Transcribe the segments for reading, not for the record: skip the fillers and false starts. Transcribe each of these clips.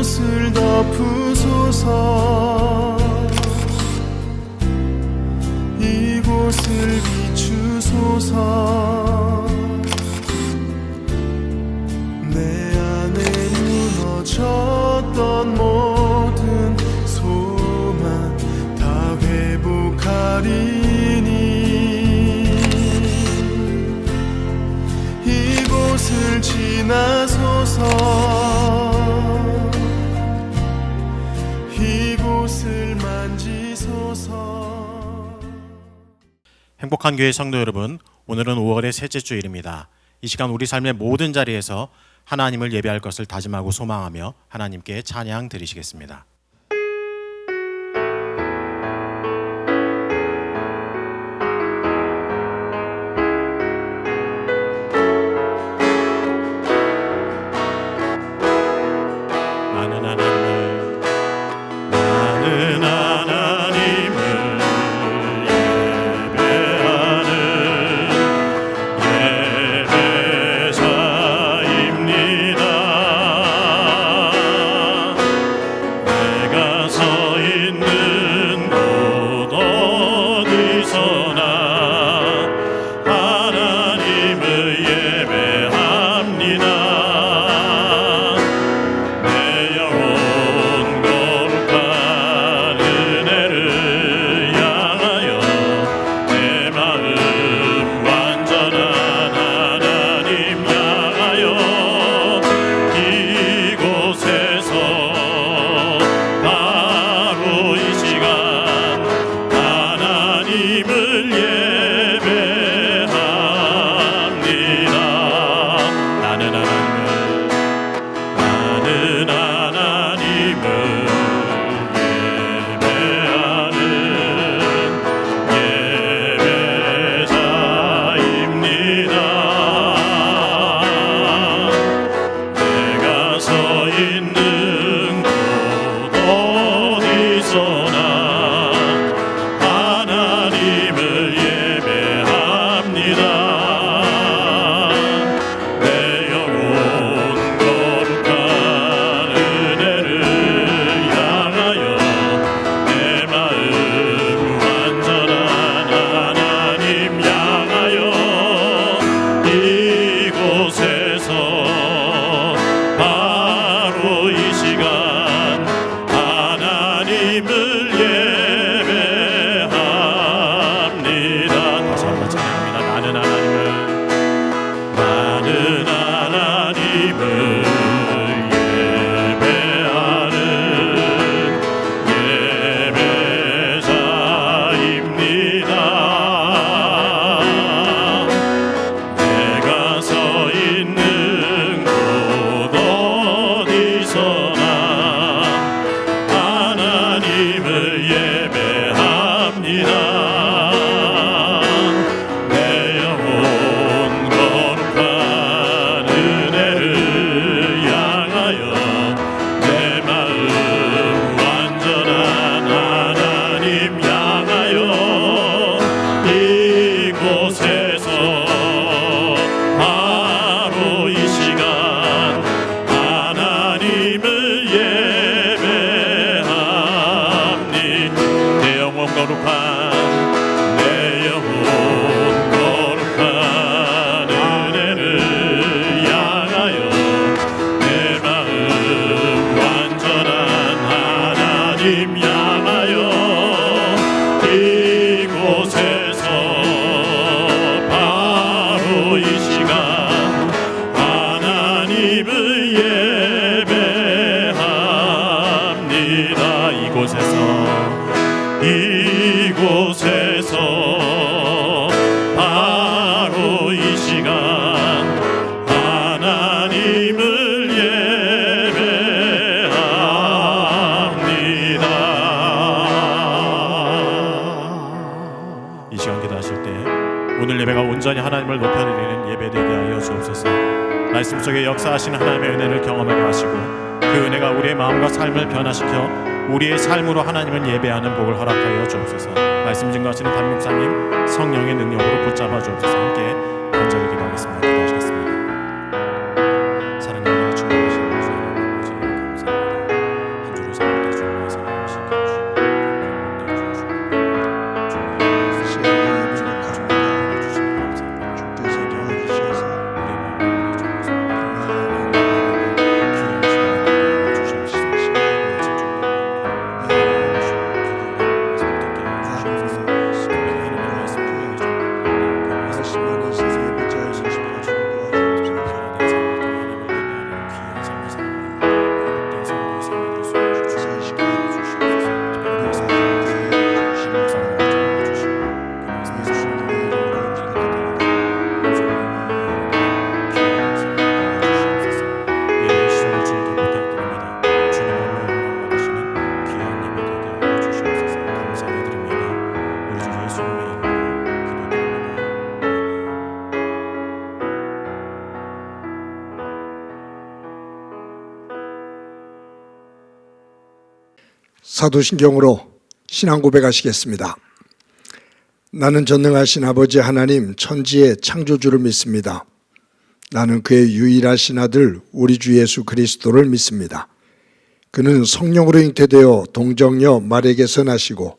이곳을 덮으소서. 이곳을 비추소서. 내 안에 무너졌던 모든 소망 다 회복하리니 이곳을 지나소서. 이곳을 만지소서. 행복한 교회 성도 여러분, 오늘은 5월의 셋째 주일입니다. 이 시간 우리 삶의 모든 자리에서 하나님을 예배할 것을 다짐하고 소망하며 하나님께 찬양 드리시겠습니다. 이곳에서 바로 이 시간 하나님을 예배합니다. 이 시간 기도하실 때 오늘 예배가 온전히 하나님을 높여드리는 예배되게 하여 주옵소서. 말씀 속에 역사하시는 하나님의 은혜를 경험하게 하시고 그 은혜가 우리의 마음과 삶을 변화시켜 우리의 삶으로 하나님을 예배하는 복을 허락하여 주옵소서. 말씀 증거하시는 담임목사님 성령의 능력으로 붙잡아 주옵소서. 함께 간절히 기도하겠습니다. 기도하시겠습니다. 사랑하는 충만하신 주님 아버지 감사합니다. 사도신경으로 신앙 고백하시겠습니다. 나는 전능하신 아버지 하나님 천지의 창조주를 믿습니다. 나는 그의 유일하신 아들 우리 주 예수 그리스도를 믿습니다. 그는 성령으로 잉태되어 동정녀 마리아에게서 나시고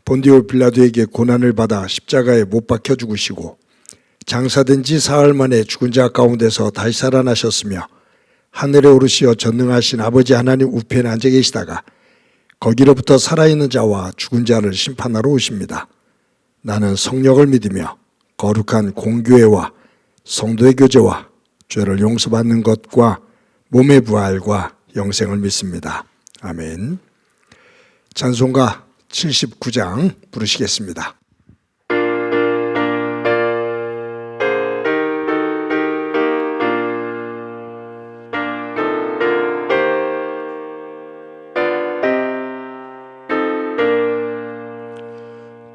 본디오 빌라도에게 고난을 받아 십자가에 못 박혀 죽으시고 장사된 지 사흘 만에 죽은 자 가운데서 다시 살아나셨으며 하늘에 오르시어 전능하신 아버지 하나님 우편에 앉아 계시다가 거기로부터 살아있는 자와 죽은 자를 심판하러 오십니다. 나는 성령을 믿으며 거룩한 공교회와 성도의 교제와 죄를 용서받는 것과 몸의 부활과 영생을 믿습니다. 아멘. 찬송가 79장 부르시겠습니다.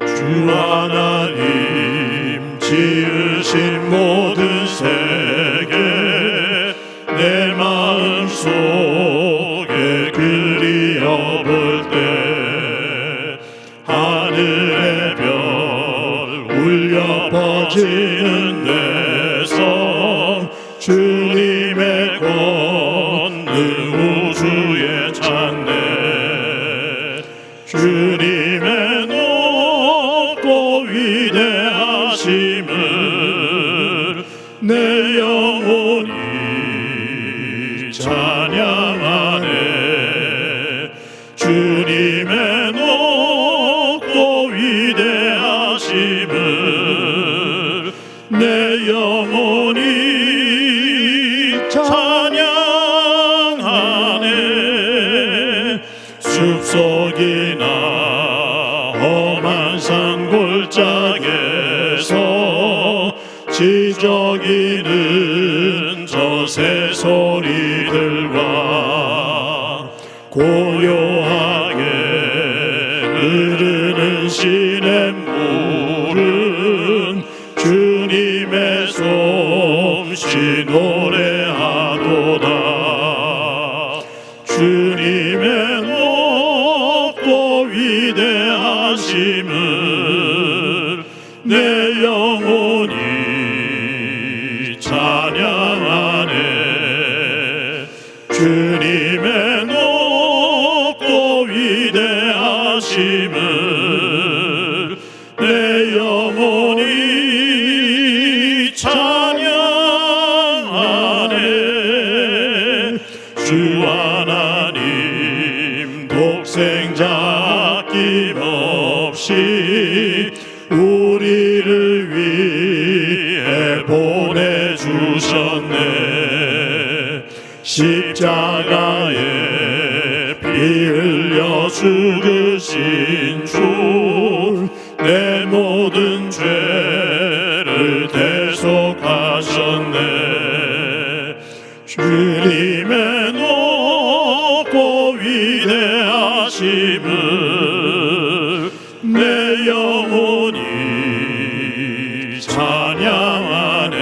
주 하나님 지으신 모든 세계 내 마음속에 그리어볼 때 하늘의 별 울려 퍼지는 내성 주님의 권능 우주에 찬네 주님의 높고 위대하심을 내 영혼이 찬양하네 주님의 높고 위대하심을 내 영혼이 찬양하네 숲속이나 험한 산골짜기에서 지저귀는 저 새소리들과 고요하게 흐르는 시냇물은 주님의 솜씨 노래하도다 주님의 높고 위대하심을 내 영혼이 찬양하네 주님의 높고 위대하심을 내 영혼이 찬양하네 주 하나님 독생자 아낌없이 우리를 위해 보내주셨네 십자가에 피 흘려 죽으신 주 내 모든 죄를 대속하셨네 주님의 높고 위대하심을 내 영혼이 찬양하네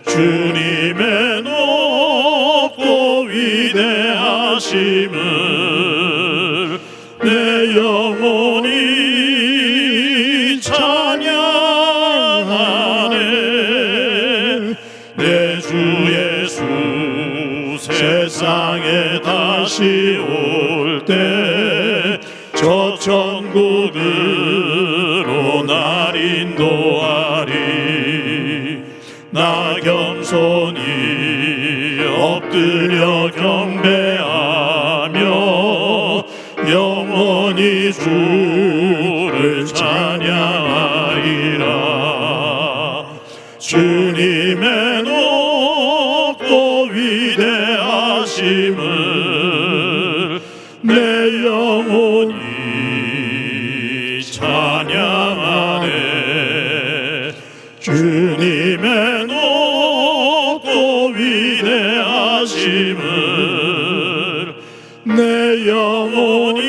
주님의 높고 위대하심을 내 영혼이 찬양하네 내 주 예수 세상에 다시 올 때 저 천국으로 날 인도하리 나 겸손히 엎드려 경배하며 영원히 주를 찬양하리라 주님의 높고 위대하심을 내 영혼이 찬양하네 주님의 높고 위대하심을 내 영혼이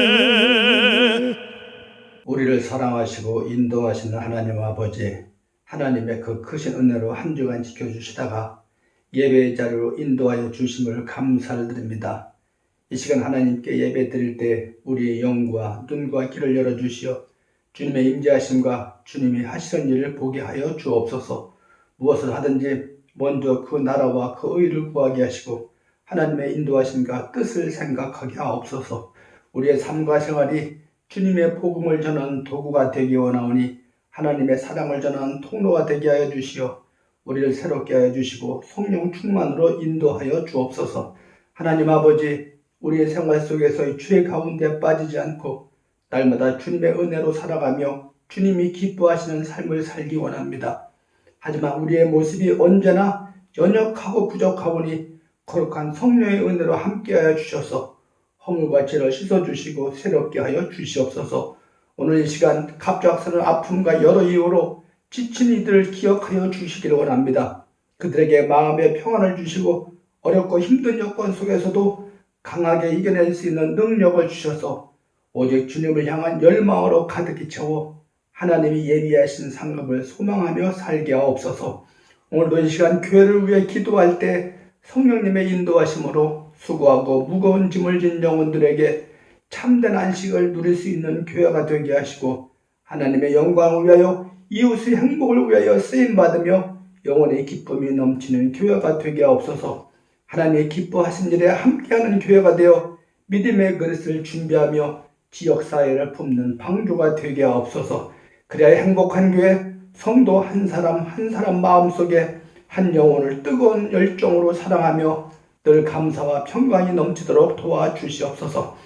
찬양하네 우리를 사랑하시고 인도하시는 하나님 아버지, 하나님의 그 크신 은혜로 한 주간 지켜주시다가 예배의 자리로 인도하여 주심을 감사를 드립니다. 이 시간 하나님께 예배 드릴 때 우리의 영과 눈과 귀를 열어주시어 주님의 임재하심과 주님이 하시는 일을 보게 하여 주옵소서. 무엇을 하든지 먼저 그 나라와 그 의를 구하게 하시고 하나님의 인도하심과 뜻을 생각하게 하옵소서. 우리의 삶과 생활이 주님의 복음을 전하는 도구가 되기 원하오니 하나님의 사랑을 전하는 통로가 되게 하여 주시어 우리를 새롭게 하여 주시고 성령 충만으로 인도하여 주옵소서. 하나님 아버지, 우리의 생활 속에서의 죄 가운데 빠지지 않고 날마다 주님의 은혜로 살아가며 주님이 기뻐하시는 삶을 살기 원합니다. 하지만 우리의 모습이 언제나 연약하고 부족하오니 거룩한 성령의 은혜로 함께하여 주셔서 허물과 죄를 씻어주시고 새롭게 하여 주시옵소서. 오늘 이 시간 갑작스러운 아픔과 여러 이유로 지친 이들을 기억하여 주시기를 원합니다. 그들에게 마음의 평안을 주시고 어렵고 힘든 여건 속에서도 강하게 이겨낼 수 있는 능력을 주셔서 오직 주님을 향한 열망으로 가득히 채워 하나님이 예비하신 상급을 소망하며 살게 하옵소서. 오늘도 이 시간 교회를 위해 기도할 때 성령님의 인도하심으로 수고하고 무거운 짐을 진 영혼들에게 참된 안식을 누릴 수 있는 교회가 되게 하시고 하나님의 영광을 위하여 이웃의 행복을 위하여 쓰임받으며 영혼의 기쁨이 넘치는 교회가 되게 하옵소서. 하나님의 기뻐하신 일에 함께하는 교회가 되어 믿음의 그릇을 준비하며 지역사회를 품는 방주가 되게 하옵소서. 그래야 행복한 교회, 성도 한 사람 한 사람 마음속에 한 영혼을 뜨거운 열정으로 사랑하며 늘 감사와 평강이 넘치도록 도와주시옵소서.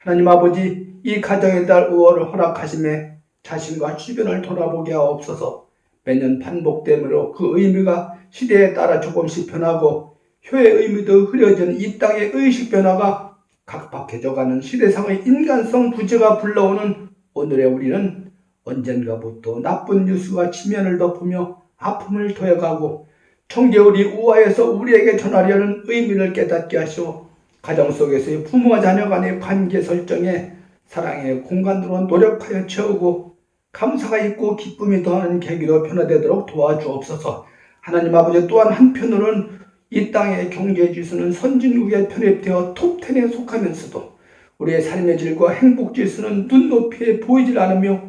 하나님 아버지, 이 가정의 달 5월을 허락하심에 자신과 주변을 돌아보게 하옵소서. 매년 반복됨으로 그 의미가 시대에 따라 조금씩 변하고 효의 의미도 흐려진 이 땅의 의식 변화가 각박해져가는 시대상의 인간성 부재가 불러오는 오늘의 우리는 언젠가부터 나쁜 뉴스가 지면을 덮으며 아픔을 더해가고 청개울이 우아해서 우리에게 전하려는 의미를 깨닫게 하시오. 가정 속에서의 부모와 자녀 간의 관계 설정에 사랑의 공간으로 노력하여 채우고 감사가 있고 기쁨이 더하는 계기로 변화되도록 도와주옵소서. 하나님 아버지, 또한 한편으로는 이 땅의 경제 지수는 선진국에 편입되어 톱10에 속하면서도 우리의 삶의 질과 행복 지수는 눈높이에 보이질 않으며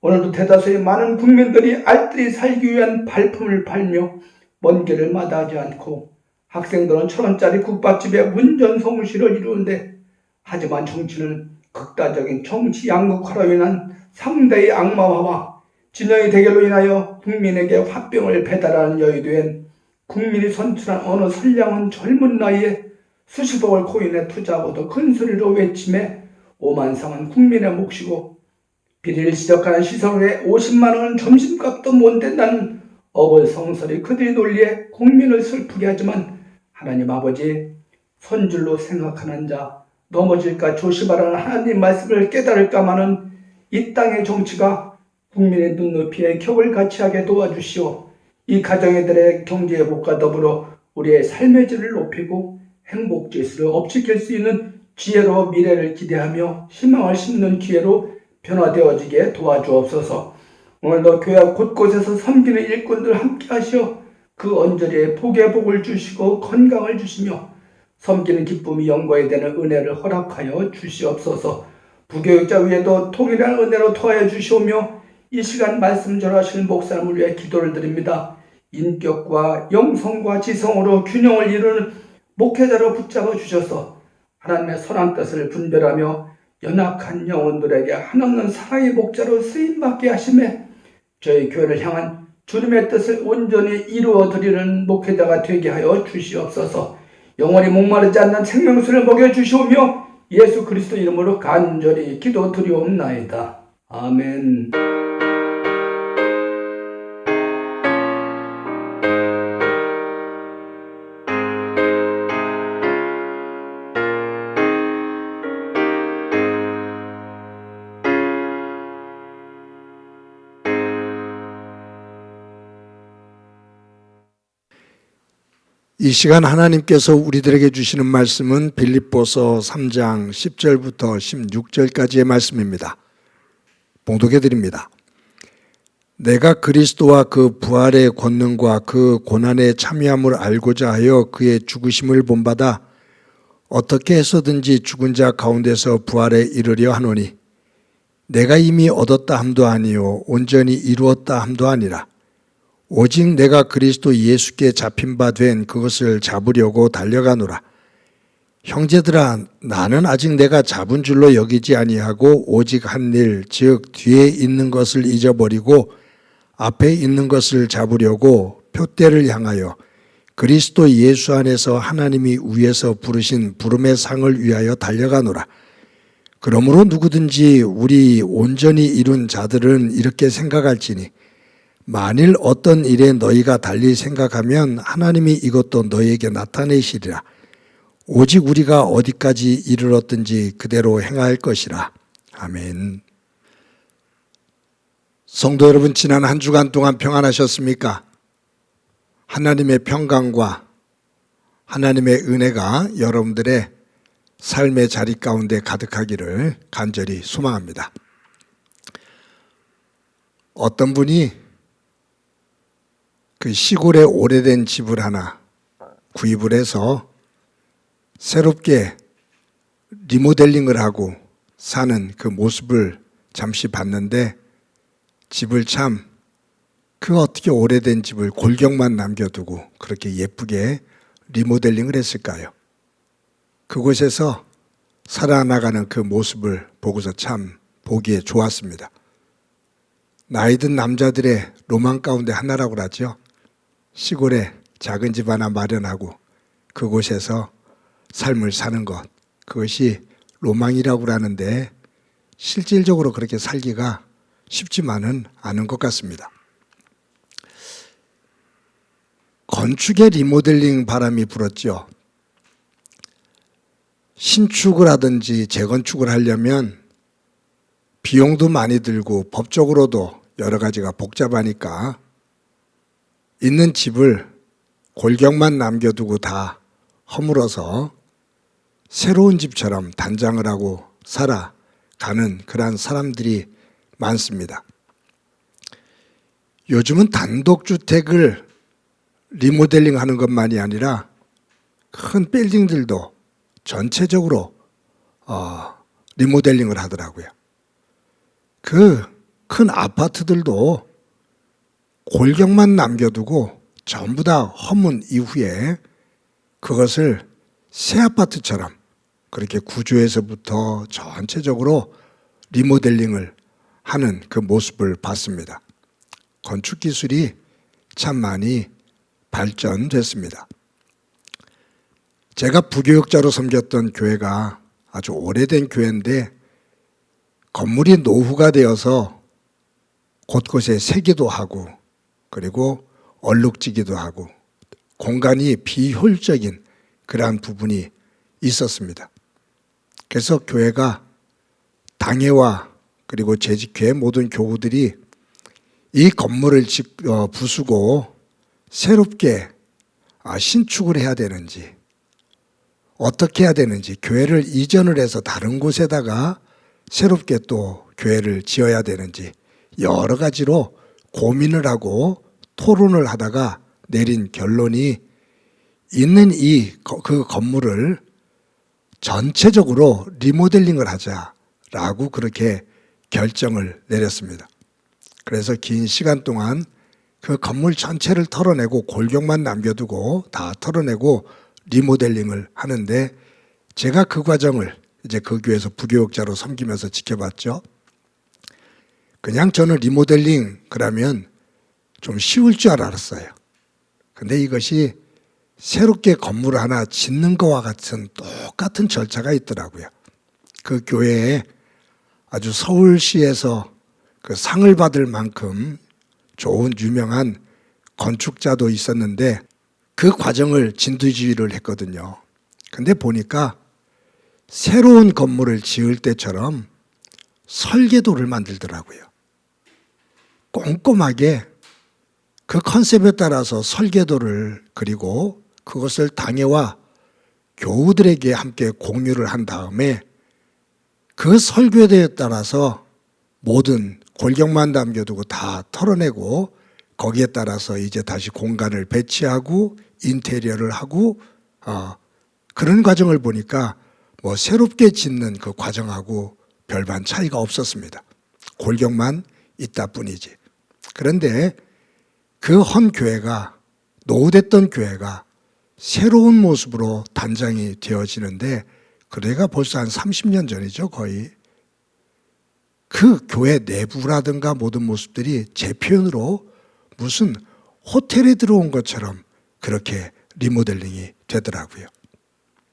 오늘도 대다수의 많은 국민들이 알뜰히 살기 위한 발품을 팔며 먼 길을 마다하지 않고 학생들은 1,000원짜리 국밥집에 문전성시를 이루는데, 하지만 정치는 극단적인 정치 양극화로 인한 상대의 악마화와 진영의 대결로 인하여 국민에게 화병을 배달하는 여의도엔 국민이 선출한 어느 선량한 젊은 나이에 수십억을 코인에 투자하고도 큰 소리로 외침에 오만상은 국민의 몫이고 비리를 지적하는 시설에 50만 원은 점심값도 못 된다는 어불성설이 그들의 논리에 국민을 슬프게 하지만 하나님 아버지, 선줄로 생각하는 자, 넘어질까 조심하라는 하나님 말씀을 깨달을까마는 이 땅의 정치가 국민의 눈높이에 격을 같이하게 도와주시오. 이 가정애들의 경제회복과 더불어 우리의 삶의 질을 높이고 행복지수를 업시킬 수 있는 지혜로 미래를 기대하며 희망을 심는 기회로 변화되어지게 도와주옵소서. 오늘도 교회 곳곳에서 섬기는 일꾼들 함께 하시어 그 언저리에 복의 복을 주시고 건강을 주시며 섬기는 기쁨이 영광이 되는 은혜를 허락하여 주시옵소서. 부교육자 위에도 통일한 은혜로 더하여 주시오며 이 시간 말씀 전하시는 목사님을 위해 기도를 드립니다. 인격과 영성과 지성으로 균형을 이루는 목회자로 붙잡아 주셔서 하나님의 선한 뜻을 분별하며 연약한 영혼들에게 한없는 사랑의 목자로 쓰임받게 하심에 저희 교회를 향한 주님의 뜻을 온전히 이루어 드리는 목회자가 되게 하여 주시옵소서. 영원히 목마르지 않는 생명수를 먹여주시오며 예수 그리스도 이름으로 간절히 기도드리옵나이다. 아멘. 이 시간 하나님께서 우리들에게 주시는 말씀은 빌립보서 3장 10절부터 16절까지의 말씀입니다. 봉독해 드립니다. 내가 그리스도와 그 부활의 권능과 그 고난에 참여함을 알고자 하여 그의 죽으심을 본받아 어떻게 해서든지 죽은 자 가운데서 부활에 이르려 하노니 내가 이미 얻었다 함도 아니요 온전히 이루었다 함도 아니라 오직 내가 그리스도 예수께 잡힌 바 된 그것을 잡으려고 달려가노라. 형제들아, 나는 아직 내가 잡은 줄로 여기지 아니하고 오직 한 일, 즉 뒤에 있는 것을 잊어버리고 앞에 있는 것을 잡으려고 표대를 향하여 그리스도 예수 안에서 하나님이 위에서 부르신 부름의 상을 위하여 달려가노라. 그러므로 누구든지 우리 온전히 이룬 자들은 이렇게 생각할지니 만일 어떤 일에 너희가 달리 생각하면 하나님이 이것도 너희에게 나타내시리라. 오직 우리가 어디까지 이르렀든지 그대로 행할 것이라. 아멘. 성도 여러분, 지난 한 주간 동안 평안하셨습니까? 하나님의 평강과 하나님의 은혜가 여러분들의 삶의 자리 가운데 가득하기를 간절히 소망합니다. 어떤 분이 그 시골에 오래된 집을 하나 구입을 해서 새롭게 리모델링을 하고 사는 그 모습을 잠시 봤는데 집을 참 그 어떻게 오래된 집을 골격만 남겨두고 그렇게 예쁘게 리모델링을 했을까요? 그곳에서 살아나가는 그 모습을 보고서 참 보기에 좋았습니다. 나이든 남자들의 로망 가운데 하나라고 하죠. 시골에 작은 집 하나 마련하고 그곳에서 삶을 사는 것, 그것이 로망이라고 하는데 실질적으로 그렇게 살기가 쉽지만은 않은 것 같습니다. 건축의 리모델링 바람이 불었죠. 신축을 하든지 재건축을 하려면 비용도 많이 들고 법적으로도 여러 가지가 복잡하니까 있는 집을 골격만 남겨두고 다 허물어서 새로운 집처럼 단장을 하고 살아가는 그러한 사람들이 많습니다. 요즘은 단독주택을 리모델링 하는 것만이 아니라 큰 빌딩들도 전체적으로 리모델링을 하더라고요. 그 큰 아파트들도 골격만 남겨두고 전부 다 허문 이후에 그것을 새 아파트처럼 그렇게 구조에서부터 전체적으로 리모델링을 하는 그 모습을 봤습니다. 건축 기술이 참 많이 발전됐습니다. 제가 부교육자로 섬겼던 교회가 아주 오래된 교회인데 건물이 노후가 되어서 곳곳에 새기도 하고 그리고 얼룩지기도 하고 공간이 비효율적인 그러한 부분이 있었습니다. 그래서 교회가 당회와 그리고 재직회 모든 교우들이 이 건물을 부수고 새롭게 신축을 해야 되는지 어떻게 해야 되는지 교회를 이전을 해서 다른 곳에다가 새롭게 또 교회를 지어야 되는지 여러 가지로 고민을 하고 토론을 하다가 내린 결론이 있는 그 건물을 전체적으로 리모델링을 하자라고 그렇게 결정을 내렸습니다. 그래서 긴 시간 동안 그 건물 전체를 털어내고 골격만 남겨두고 다 털어내고 리모델링을 하는데 제가 그 과정을 이제 그 교회에서 부교육자로 섬기면서 지켜봤죠. 그냥 저는 리모델링 그러면 좀 쉬울 줄 알았어요. 근데 이것이 새롭게 건물을 하나 짓는 것과 같은 똑같은 절차가 있더라고요. 그 교회에 아주 서울시에서 그 상을 받을 만큼 좋은 유명한 건축자도 있었는데 그 과정을 진두지휘를 했거든요. 근데 보니까 새로운 건물을 지을 때처럼 설계도를 만들더라고요. 꼼꼼하게 그 컨셉에 따라서 설계도를 그리고 그것을 당회와 교우들에게 함께 공유를 한 다음에 그 설계도에 따라서 모든 골격만 남겨두고 다 털어내고 거기에 따라서 이제 다시 공간을 배치하고 인테리어를 하고 그런 과정을 보니까 뭐 새롭게 짓는 그 과정하고 별반 차이가 없었습니다. 골격만 있다 뿐이지. 그런데 그 헌 교회가, 노후됐던 교회가 새로운 모습으로 단장이 되어지는데, 그래가 벌써 한 30년 전이죠, 거의. 그 교회 내부라든가 모든 모습들이 제 표현으로 무슨 호텔에 들어온 것처럼 그렇게 리모델링이 되더라고요.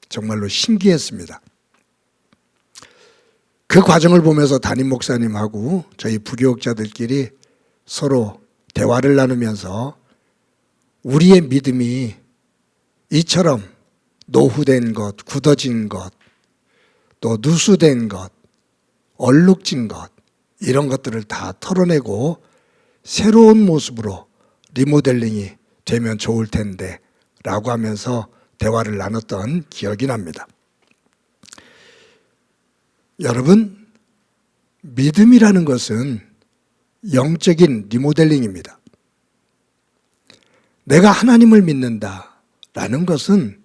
정말로 신기했습니다. 그 과정을 보면서 담임 목사님하고 저희 부교육자들끼리 서로 대화를 나누면서 우리의 믿음이 이처럼 노후된 것, 굳어진 것, 또 누수된 것, 얼룩진 것, 이런 것들을 다 털어내고 새로운 모습으로 리모델링이 되면 좋을 텐데 라고 하면서 대화를 나눴던 기억이 납니다. 여러분, 믿음이라는 것은 영적인 리모델링입니다. 내가 하나님을 믿는다라는 것은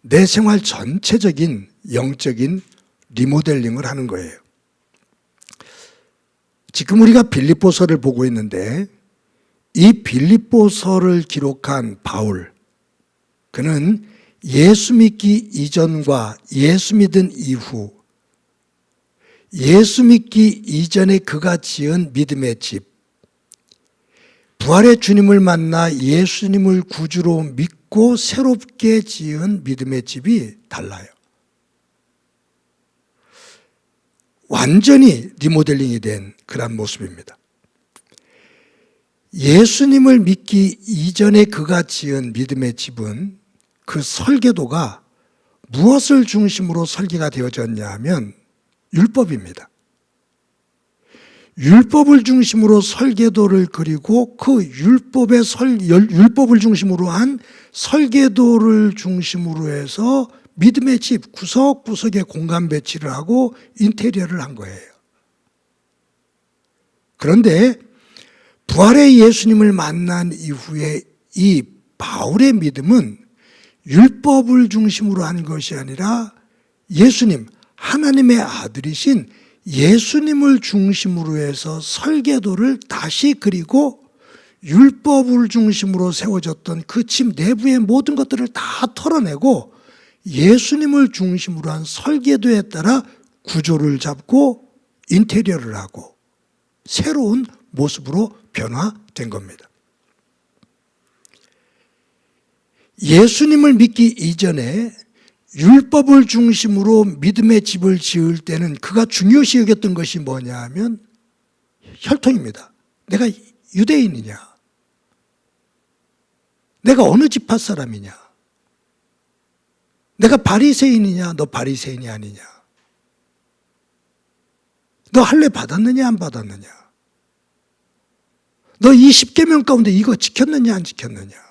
내 생활 전체적인 영적인 리모델링을 하는 거예요. 지금 우리가 빌립보서를 보고 있는데 이 빌립보서를 기록한 바울, 그는 예수 믿기 이전과 예수 믿은 이후, 예수 믿기 이전에 그가 지은 믿음의 집, 부활의 주님을 만나 예수님을 구주로 믿고 새롭게 지은 믿음의 집이 달라요. 완전히 리모델링이 된 그런 모습입니다. 예수님을 믿기 이전에 그가 지은 믿음의 집은 그 설계도가 무엇을 중심으로 설계가 되어졌냐 하면 율법입니다. 율법을 중심으로 설계도를 그리고 그 율법을 중심으로 한 설계도를 중심으로 해서 믿음의 집 구석구석에 공간 배치를 하고 인테리어를 한 거예요. 그런데 부활의 예수님을 만난 이후에 이 바울의 믿음은 율법을 중심으로 한 것이 아니라 예수님, 하나님의 아들이신 예수님을 중심으로 해서 설계도를 다시 그리고 율법을 중심으로 세워졌던 그 집 내부의 모든 것들을 다 털어내고 예수님을 중심으로 한 설계도에 따라 구조를 잡고 인테리어를 하고 새로운 모습으로 변화된 겁니다. 예수님을 믿기 이전에 율법을 중심으로 믿음의 집을 지을 때는 그가 중요시 여겼던 것이 뭐냐 하면 혈통입니다. 내가 유대인이냐? 내가 어느 지파 사람이냐? 내가 바리새인이냐? 너 바리새인이 아니냐? 너 할례 받았느냐 안 받았느냐? 너 이 10계명 가운데 이거 지켰느냐 안 지켰느냐?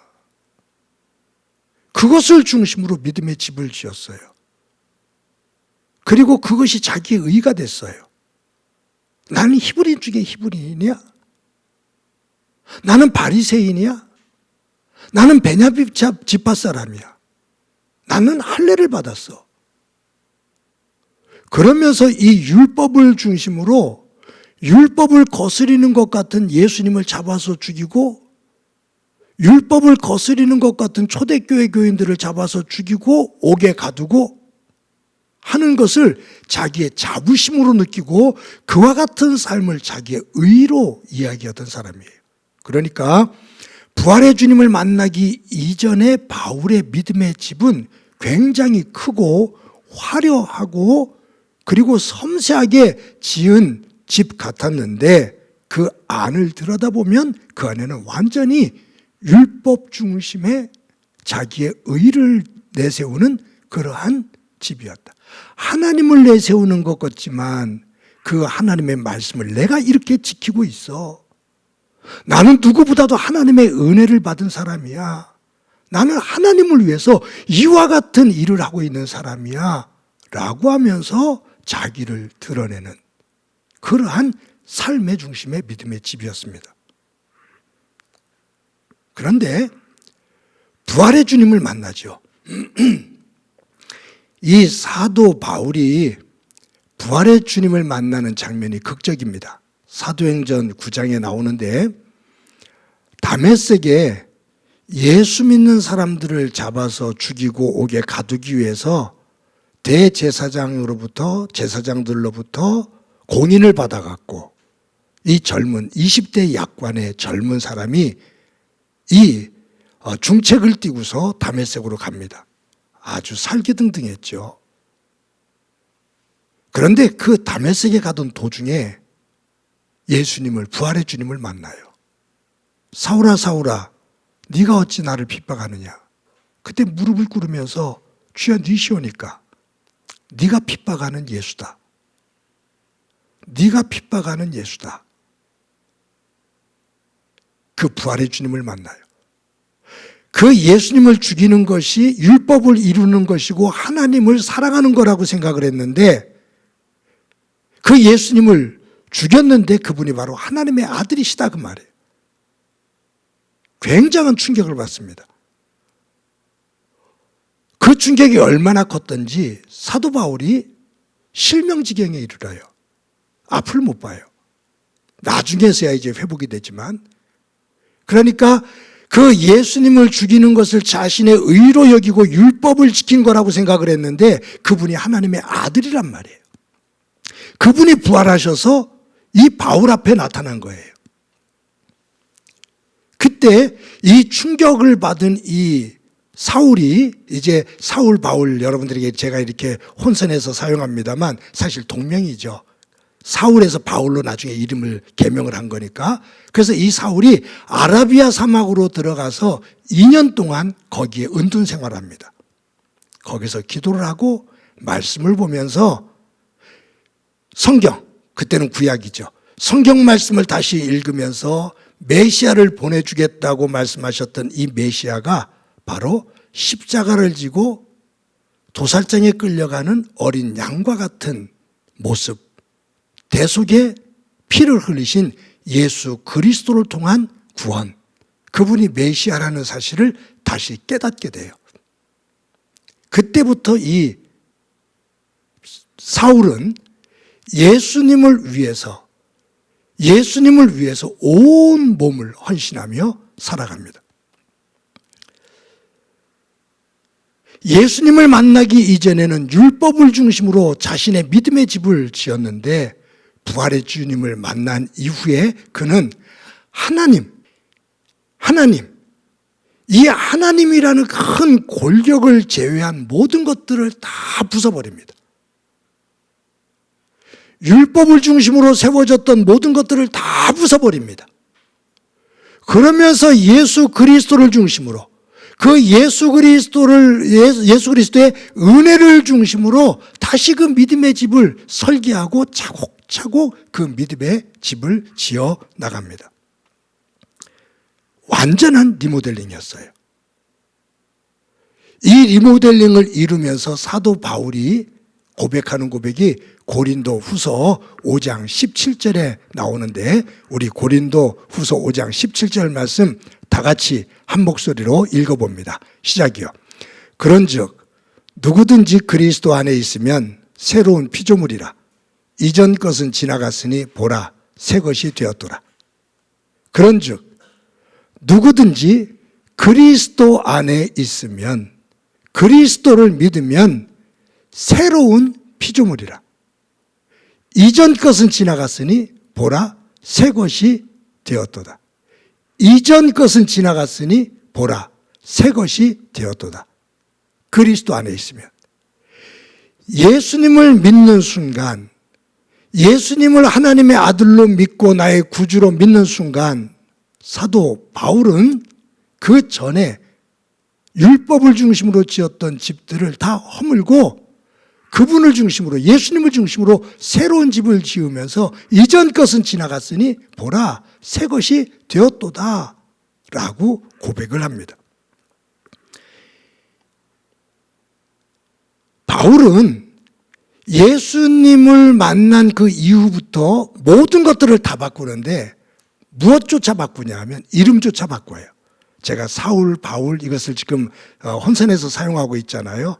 그것을 중심으로 믿음의 집을 지었어요. 그리고 그것이 자기의 의가 됐어요. 나는 히브리인 중에 히브리인이야? 나는 바리새인이야? 나는 베냐민 지파 사람이야? 나는 할례를 받았어. 그러면서 이 율법을 중심으로 율법을 거스리는 것 같은 예수님을 잡아서 죽이고 율법을 거스리는 것 같은 초대교회 교인들을 잡아서 죽이고 옥에 가두고 하는 것을 자기의 자부심으로 느끼고 그와 같은 삶을 자기의 의로 이야기하던 사람이에요. 그러니까 부활의 주님을 만나기 이전에 바울의 믿음의 집은 굉장히 크고 화려하고 그리고 섬세하게 지은 집 같았는데 그 안을 들여다보면 그 안에는 완전히 율법 중심의 자기의 의를 내세우는 그러한 집이었다. 하나님을 내세우는 것 같지만 그 하나님의 말씀을 내가 이렇게 지키고 있어. 나는 누구보다도 하나님의 은혜를 받은 사람이야. 나는 하나님을 위해서 이와 같은 일을 하고 있는 사람이야. 라고 하면서 자기를 드러내는 그러한 삶의 중심의 믿음의 집이었습니다. 그런데 부활의 주님을 만나죠. 이 사도 바울이 부활의 주님을 만나는 장면이 극적입니다. 사도행전 9장에 나오는데 다메섹에 예수 믿는 사람들을 잡아서 죽이고 옥에 가두기 위해서 제사장들로부터 공인을 받아갖고 이 젊은 20대 약관의 젊은 사람이 이 중책을 띄고서 다메섹으로 갑니다. 아주 살기등등했죠. 그런데 그 다메섹에 가던 도중에 예수님을, 부활의 주님을 만나요. 사울아 사울아 네가 어찌 나를 핍박하느냐. 그때 무릎을 꿇으면서 주여 니시오니까 네가 핍박하는 예수다. 네가 핍박하는 예수다. 그 부활의 주님을 만나요. 그 예수님을 죽이는 것이 율법을 이루는 것이고 하나님을 사랑하는 거라고 생각을 했는데 그 예수님을 죽였는데 그분이 바로 하나님의 아들이시다 그 말이에요. 굉장한 충격을 받습니다. 그 충격이 얼마나 컸던지 사도 바울이 실명지경에 이르러요. 앞을 못 봐요. 나중에서야 이제 회복이 되지만, 그러니까 그 예수님을 죽이는 것을 자신의 의로 여기고 율법을 지킨 거라고 생각을 했는데 그분이 하나님의 아들이란 말이에요. 그분이 부활하셔서 이 바울 앞에 나타난 거예요. 그때 이 충격을 받은 이 사울이, 이제 사울 바울 여러분들에게 제가 이렇게 혼선해서 사용합니다만 사실 동명이죠. 사울에서 바울로 나중에 이름을 개명을 한 거니까. 그래서 이 사울이 아라비아 사막으로 들어가서 2년 동안 거기에 은둔 생활합니다. 거기서 기도를 하고 말씀을 보면서 성경, 그때는 구약이죠. 성경 말씀을 다시 읽으면서 메시아를 보내주겠다고 말씀하셨던 이 메시아가 바로 십자가를 지고 도살장에 끌려가는 어린 양과 같은 모습, 대속의 피를 흘리신 예수 그리스도를 통한 구원, 그분이 메시아라는 사실을 다시 깨닫게 돼요. 그때부터 이 사울은 예수님을 위해서 온 몸을 헌신하며 살아갑니다. 예수님을 만나기 이전에는 율법을 중심으로 자신의 믿음의 집을 지었는데 부활의 주님을 만난 이후에 그는 이 하나님이라는 큰 골격을 제외한 모든 것들을 다 부숴버립니다. 율법을 중심으로 세워졌던 모든 것들을 다 부숴버립니다. 그러면서 예수 그리스도를 중심으로, 그 예수 그리스도의 은혜를 중심으로 다시 그 믿음의 집을 설계하고 차곡차곡 그 믿음의 집을 지어 나갑니다. 완전한 리모델링이었어요. 이 리모델링을 이루면서 사도 바울이 고백하는 고백이 고린도 후서 5장 17절에 나오는데, 우리 고린도 후서 5장 17절 말씀 다 같이 한 목소리로 읽어봅니다. 시작이요. 그런즉 누구든지 그리스도 안에 있으면 새로운 피조물이라. 이전 것은 지나갔으니 보라 새 것이 되었더라. 그런즉 누구든지 그리스도 안에 있으면, 그리스도를 믿으면 새로운 피조물이라. 이전 것은 지나갔으니 보라 새 것이 되었도다. 이전 것은 지나갔으니 보라 새 것이 되었도다. 그리스도 안에 있으면, 예수님을 믿는 순간, 예수님을 하나님의 아들로 믿고 나의 구주로 믿는 순간, 사도 바울은 그 전에 율법을 중심으로 지었던 집들을 다 허물고 그분을 중심으로, 예수님을 중심으로 새로운 집을 지으면서 이전 것은 지나갔으니 보라 새 것이 되었도다 라고 고백을 합니다. 바울은 예수님을 만난 그 이후부터 모든 것들을 다 바꾸는데 무엇조차 바꾸냐 하면 이름조차 바꿔요. 제가 사울, 바울 이것을 지금 혼선해서 사용하고 있잖아요.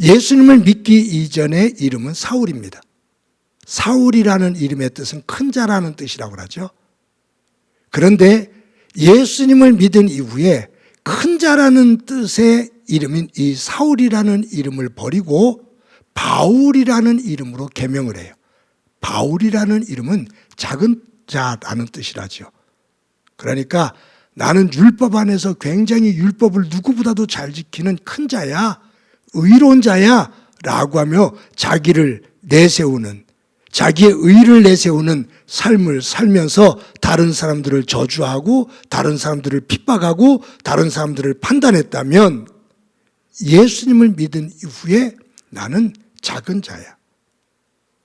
예수님을 믿기 이전의 이름은 사울입니다. 사울이라는 이름의 뜻은 큰 자라는 뜻이라고 하죠. 그런데 예수님을 믿은 이후에 큰 자라는 뜻의 이름인 이 사울이라는 이름을 버리고 바울이라는 이름으로 개명을 해요. 바울이라는 이름은 작은 자라는 뜻이라죠. 그러니까 나는 율법 안에서 굉장히 율법을 누구보다도 잘 지키는 큰 자야, 의로운 자야 라고 하며 자기를 내세우는, 자기의 의를 내세우는 삶을 살면서 다른 사람들을 저주하고 다른 사람들을 핍박하고 다른 사람들을 판단했다면 예수님을 믿은 이후에 나는 작은 자야.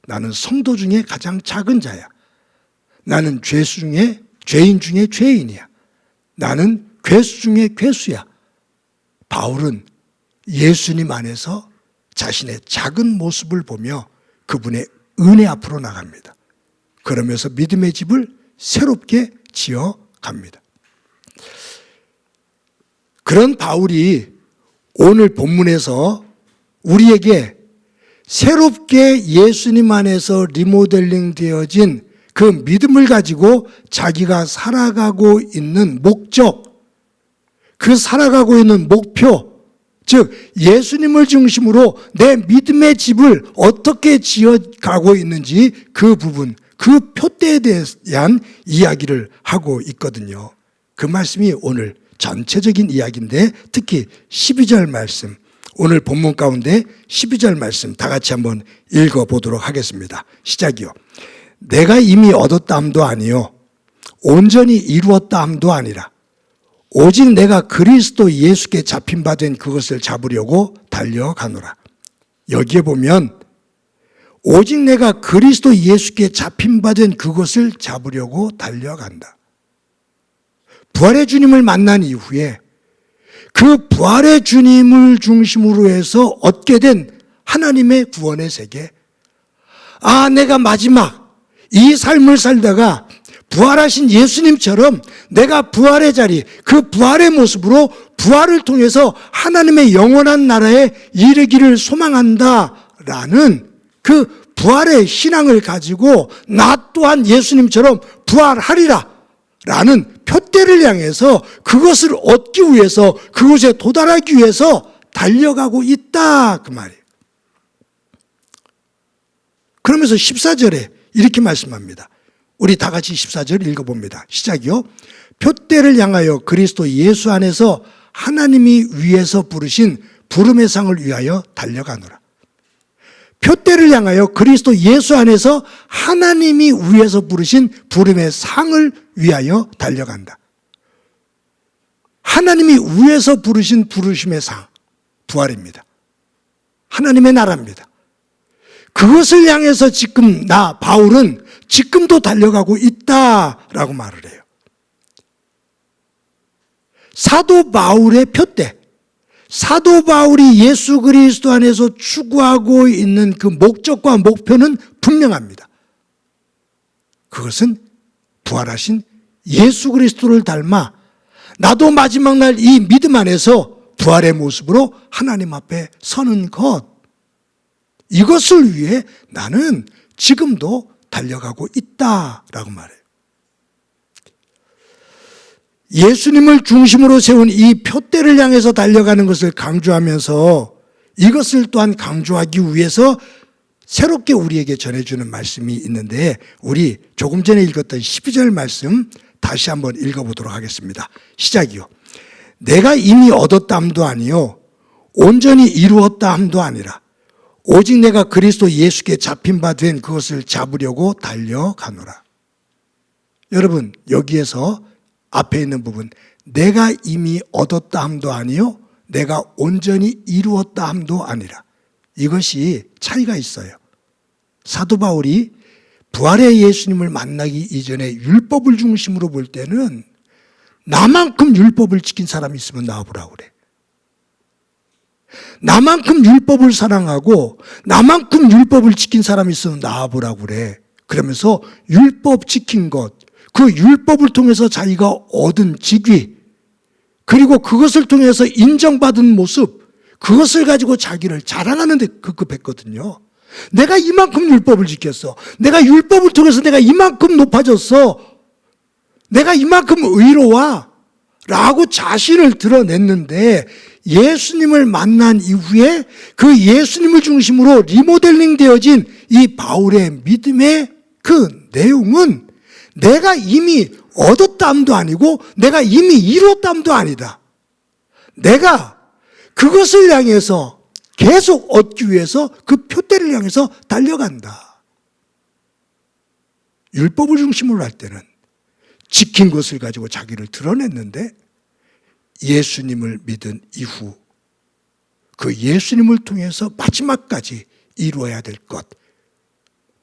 나는 성도 중에 가장 작은 자야. 나는 죄인 중에 죄인이야. 나는 괴수 중에 괴수야. 바울은 예수님 안에서 자신의 작은 모습을 보며 그분의 은혜 앞으로 나갑니다. 그러면서 믿음의 집을 새롭게 지어 갑니다. 그런 바울이 오늘 본문에서 우리에게 새롭게 예수님 안에서 리모델링 되어진 그 믿음을 가지고 자기가 살아가고 있는 목적, 그 살아가고 있는 목표, 즉 예수님을 중심으로 내 믿음의 집을 어떻게 지어가고 있는지 그 부분, 그 표대에 대한 이야기를 하고 있거든요. 그 말씀이 오늘 전체적인 이야기인데 특히 12절 말씀, 오늘 본문 가운데 12절 말씀 다 같이 한번 읽어보도록 하겠습니다. 시작이요. 내가 이미 얻었다 함도 아니요 온전히 이루었다 함도 아니라 오직 내가 그리스도 예수께 잡힌 바 된 그것을 잡으려고 달려가노라. 여기에 보면 오직 내가 그리스도 예수께 잡힌 바 된 그것을 잡으려고 달려간다. 부활의 주님을 만난 이후에 그 부활의 주님을 중심으로 해서 얻게 된 하나님의 구원의 세계, 내가 마지막 이 삶을 살다가 부활하신 예수님처럼 내가 부활의 자리, 그 부활의 모습으로 부활을 통해서 하나님의 영원한 나라에 이르기를 소망한다라는 그 부활의 신앙을 가지고 나 또한 예수님처럼 부활하리라 라는 표대를 향해서 그것을 얻기 위해서, 그것에 도달하기 위해서 달려가고 있다 그 말이에요. 그러면서 14절에 이렇게 말씀합니다. 우리 다 같이 14절 읽어봅니다. 시작이요. 표대를 향하여 그리스도 예수 안에서 하나님이 위에서 부르신 부름의 상을 위하여 달려가노라. 표대를 향하여 그리스도 예수 안에서 하나님이 위에서 부르신 부름의 상을 위하여 달려간다. 하나님이 위에서 부르신 부르심의 상, 부활입니다. 하나님의 나라입니다. 그것을 향해서 지금 나 바울은 지금도 달려가고 있다라고 말을 해요. 사도 바울의 표대, 사도 바울이 예수 그리스도 안에서 추구하고 있는 그 목적과 목표는 분명합니다. 그것은 부활하신 예수 그리스도를 닮아 나도 마지막 날 이 믿음 안에서 부활의 모습으로 하나님 앞에 서는 것, 이것을 위해 나는 지금도 달려가고 있다라고 말해요. 예수님을 중심으로 세운 이 표대를 향해서 달려가는 것을 강조하면서 이것을 또한 강조하기 위해서 새롭게 우리에게 전해주는 말씀이 있는데 우리 조금 전에 읽었던 12절 말씀 다시 한번 읽어보도록 하겠습니다. 시작이요. 내가 이미 얻었다 함도 아니요 온전히 이루었다 함도 아니라 오직 내가 그리스도 예수께 잡힌 바 된 그것을 잡으려고 달려가노라. 여러분 여기에서 앞에 있는 부분, 내가 이미 얻었다 함도 아니요 내가 온전히 이루었다 함도 아니라, 이것이 차이가 있어요. 사도 바울이 부활의 예수님을 만나기 이전에 율법을 중심으로 볼 때는 나만큼 율법을 지킨 사람이 있으면 나와보라고 그래. 나만큼 율법을 사랑하고 나만큼 율법을 지킨 사람이 있으면 나와보라고 그래. 그러면서 율법 지킨 것, 그 율법을 통해서 자기가 얻은 직위, 그리고 그것을 통해서 인정받은 모습, 그것을 가지고 자기를 자랑하는 데 급급했거든요. 내가 이만큼 율법을 지켰어. 내가 율법을 통해서 내가 이만큼 높아졌어. 내가 이만큼 의로와 라고 자신을 드러냈는데, 예수님을 만난 이후에 그 예수님을 중심으로 리모델링 되어진 이 바울의 믿음의 그 내용은 내가 이미 얻었담도 아니고 내가 이미 이뤘담도 아니다. 내가 그것을 향해서 계속 얻기 위해서 그 표대를 향해서 달려간다. 율법을 중심으로 할 때는 지킨 것을 가지고 자기를 드러냈는데, 예수님을 믿은 이후 그 예수님을 통해서 마지막까지 이루어야 될 것,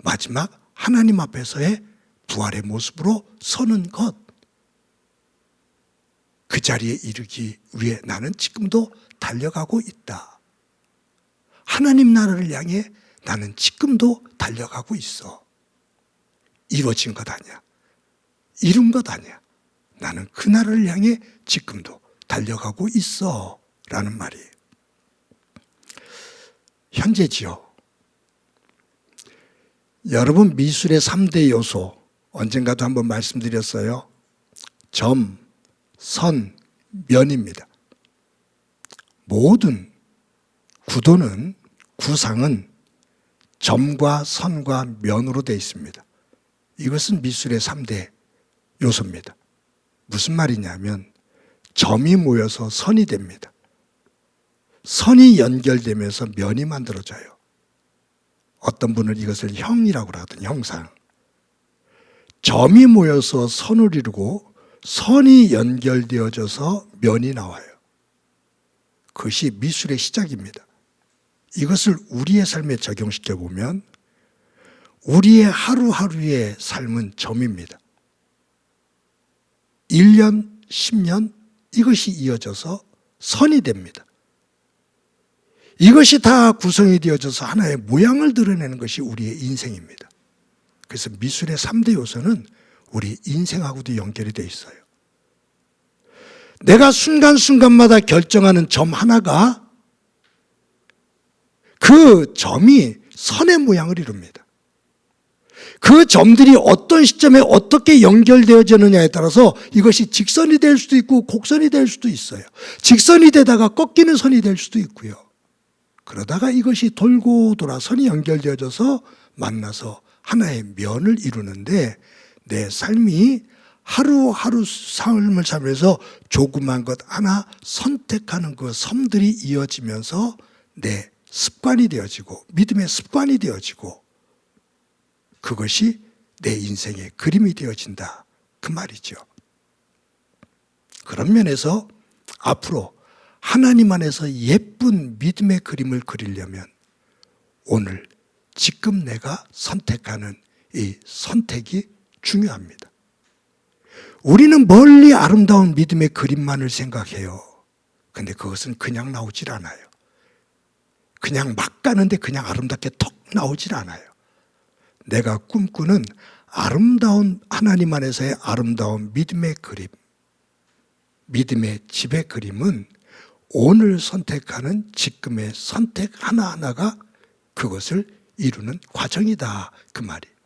마지막 하나님 앞에서의 부활의 모습으로 서는 것, 그 자리에 이르기 위해 나는 지금도 달려가고 있다. 하나님 나라를 향해 나는 지금도 달려가고 있어. 이루어진 것 아니야. 이룬 것 아니야. 나는 그 나라를 향해 지금도 달려가고 있어 라는 말이에요. 현재지요. 여러분, 미술의 3대 요소 언젠가도 한번 말씀드렸어요. 점, 선, 면입니다. 모든 구도는, 구상은 점과 선과 면으로 되어 있습니다. 이것은 미술의 3대 요소입니다. 무슨 말이냐면 점이 모여서 선이 됩니다. 선이 연결되면서 면이 만들어져요. 어떤 분은 이것을 형이라고 하거든요. 형상. 점이 모여서 선을 이루고 선이 연결되어져서 면이 나와요. 그것이 미술의 시작입니다. 이것을 우리의 삶에 적용시켜 보면 우리의 하루하루의 삶은 점입니다. 1년, 10년 이것이 이어져서 선이 됩니다. 이것이 다 구성이 되어져서 하나의 모양을 드러내는 것이 우리의 인생입니다. 그래서 미술의 3대 요소는 우리 인생하고도 연결이 되어 있어요. 내가 순간순간마다 결정하는 점 하나가 그 점이 선의 모양을 이룹니다. 그 점들이 어떤 시점에 어떻게 연결되어지느냐에 따라서 이것이 직선이 될 수도 있고 곡선이 될 수도 있어요. 직선이 되다가 꺾이는 선이 될 수도 있고요. 그러다가 이것이 돌고 돌아 선이 연결되어져서 만나서 하나의 면을 이루는데, 내 삶이 하루하루 삶을 살면서 조그만 것 하나 선택하는 그 섬들이 이어지면서 내 습관이 되어지고 믿음의 습관이 되어지고 그것이 내 인생의 그림이 되어진다, 그 말이죠. 그런 면에서 앞으로 하나님 안에서 예쁜 믿음의 그림을 그리려면 오늘 지금 내가 선택하는 이 선택이 중요합니다. 우리는 멀리 아름다운 믿음의 그림만을 생각해요. 근데 그것은 그냥 나오질 않아요. 그냥 막 가는데 그냥 아름답게 턱 나오질 않아요. 내가 꿈꾸는 아름다운 하나님 안에서의 아름다운 믿음의 그림, 믿음의 집의 그림은 오늘 선택하는 지금의 선택 하나하나가 그것을 이루는 과정이다, 그 말이에요.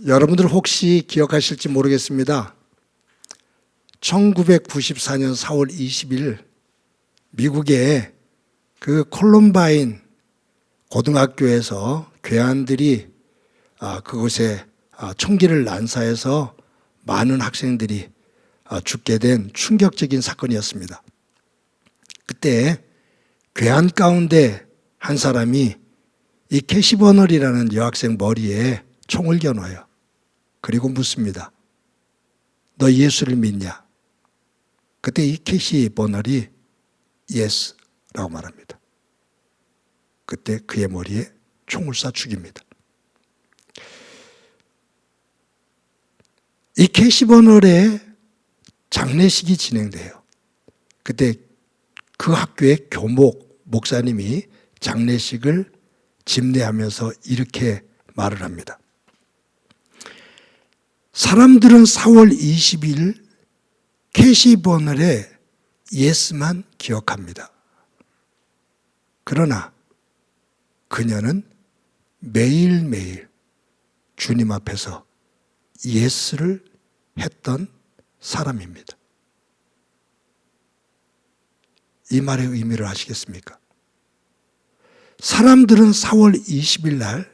여러분들 혹시 기억하실지 모르겠습니다. 1994년 4월 20일 미국의 그 콜럼바인 고등학교에서 괴한들이 그곳에 총기를 난사해서 많은 학생들이 죽게 된 충격적인 사건이었습니다. 그때 괴한 가운데 한 사람이 이 캐시 버널이라는 여학생 머리에 총을 겨눠요. 그리고 묻습니다. 너 예수를 믿냐? 그때 이 캐시 버널이 yes 라고 말합니다. 그때 그의 머리에 총을 쏴 죽입니다. 이 캐시 버널의 장례식이 진행돼요. 그때 그 학교의 교목 목사님이 장례식을 집례하면서 이렇게 말을 합니다. 사람들은 4월 20일 캐시버널의 예스만 기억합니다. 그러나 그녀는 매일매일 주님 앞에서 예스를 했던 사람입니다. 이 말의 의미를 아시겠습니까? 사람들은 4월 20일 날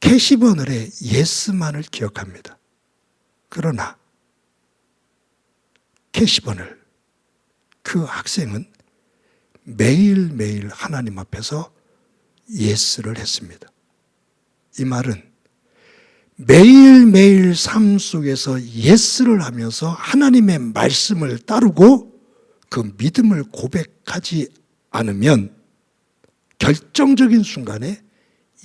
캐시버널의 예스만을 기억합니다. 그러나 캐시버널, 그 학생은 매일매일 하나님 앞에서 예스를 했습니다. 이 말은 매일매일 삶 속에서 예스를 하면서 하나님의 말씀을 따르고 그 믿음을 고백하지 않으면 결정적인 순간에